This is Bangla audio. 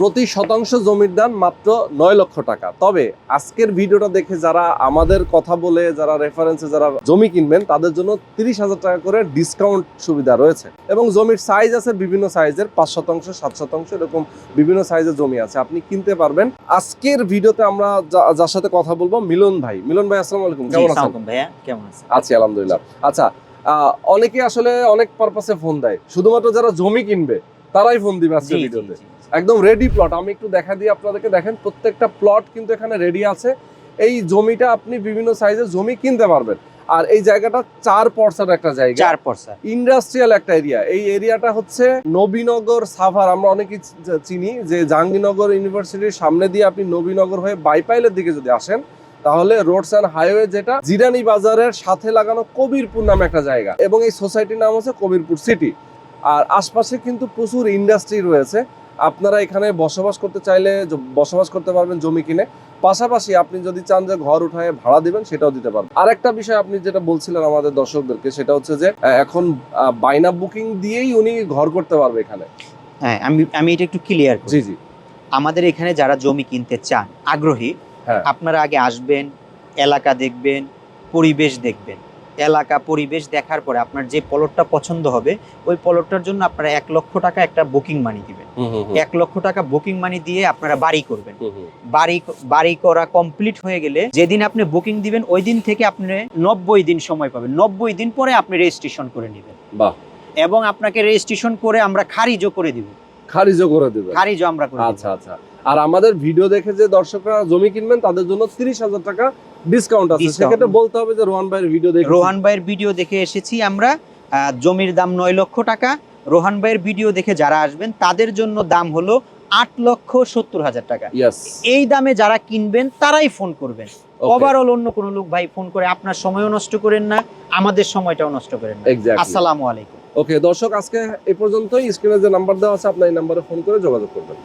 প্রতি শতাংশ জমির দাম মাত্র 9 লক্ষ টাকা। তবে আজকের ভিডিওটা দেখে যারা আমাদের কথা বলে যারা রেফারেন্সে যারা জমি কিনবেন তাদের জন্য 30,000 টাকা করে ডিসকাউন্ট সুবিধা রয়েছে এবং জমির সাইজ আছে বিভিন্ন সাইজের, 5 শতাংশ 7 শতাংশ এরকম বিভিন্ন সাইজের জমি আছে, আপনি কিনতে পারবেন। আজকের ভিডিওতে আমরা যার সাথে কথা বলবো মিলন ভাই। মিলন ভাই আসসালামু আলাইকুম, কেমন আছেন? ভাইয়া কেমন আছেন? আছি আলহামদুলিল্লাহ। আচ্ছা, অনেকে আসলে অনেক পারপাসে ফোন দেয়, শুধুমাত্র যারা জমি কিনবে তারাই ফোন দিবে আজকের ভিডিওতে। একদম রেডি প্লট, আমি একটু দেখা দিই আপনাদেরকে। দেখেন প্রত্যেকটা প্লট কিন্তু এখানে রেডি আছে। এই জমিটা আপনি বিভিন্ন সাইজের জমি কিনতে পারবেন। আর এই জায়গাটা 4 পর্সার একটা জায়গা, 4 পর্সা ইন্ডাস্ট্রিয়াল একটা এরিয়া। এই এরিয়াটা হচ্ছে নবীনগর সাভার, আমরা অনেকেই চিনি যে জাহাঙ্গীরনগর ইউনিভার্সিটির সামনে দিয়ে আপনি নবীনগর হয়ে বাইপাইলের দিকে যদি আসেন তাহলে রোডস অ্যান্ড হাইওয়ে, যেটা জিরানি বাজারের সাথে লাগানো কবিরপুর নামে একটা জায়গা, এবং এই সোসাইটির নাম হচ্ছে কবিরপুর সিটি। আর আশপাশে কিন্তু প্রচুর ইন্ডাস্ট্রি রয়েছে, আপনারা এখানে বসবাস করতে চাইলে বসবাস করতে পারবেন জমি কিনে। পাশাপাশি আপনি যদি চান যে ঘর উঠায় ভাড়া দিবেন সেটাও দিতে পারবেন। আরেকটা বিষয় আপনি যেটা বলছিলেন আমাদের দর্শকদেরকে, সেটা হচ্ছে যে এখন বাইনা বুকিং দিয়েই উনি ঘর করতে পারবে এখানে। হ্যাঁ, আমি এটা একটু ক্লিয়ার করি। জি জি, আমাদের এখানে যারা জমি কিনতে চান, আগ্রহী, হ্যাঁ, আপনারা আগে আসবেন, এলাকা দেখবেন, পরিবেশ দেখবেন। এলাকা পরিবেশ দেখার পরে আপনার যে প্লটটা পছন্দ হবে ওই প্লটটার জন্য আপনারা 1 লক্ষ টাকা একটা বুকিং মানি দিবেন। 1 লক্ষ টাকা বুকিং মানি দিয়ে আপনারা বাড়ি করবেন। বাড়ি করা কমপ্লিট হয়ে গেলে যেদিন আপনি বুকিং দিবেন ওই দিন থেকে আপনি 90 দিন সময় পাবেন। 90 দিন পরে আপনি রেজিস্ট্রেশন করে নেবেন। বাহ। এবং আপনাকে রেজিস্ট্রেশন করে আমরা খারিজও করে দিব। খারিজও করে দেবে? খারিজও আমরা করে দিব। আচ্ছা আচ্ছা। আর আমাদের ভিডিও দেখে যে দর্শকরা জমি কিনবেন তাদের জন্য 30,000 টাকা ডিসকাউন্ট আছে। সেক্ষেত্রে বলতে হবে যে রোহান ভাইয়ের ভিডিও দেখে, রোহান ভাইয়ের ভিডিও দেখে এসেছি আমরা। জমির দাম 9 লক্ষ টাকা। রোহান ভাইয়ের ভিডিও দেখে যারা আসবেন তাদের জন্য দাম হলো 8,70,000 টাকা। এই দামে যারা কিনবেন তারাই ফোন করবেন। ওভারঅল অন্য কোনো লোক ভাই ফোন করে আপনার সময়ও নষ্ট করেন না, আমাদের সময়টাও নষ্ট করেন না। আসসালামু আলাইকুম। ওকে দর্শক, আজকে এই পর্যন্তই। স্ক্রিনে যে নাম্বার দেওয়া আছে আপনার এই নাম্বারে ফোন করে যোগাযোগ করবেন।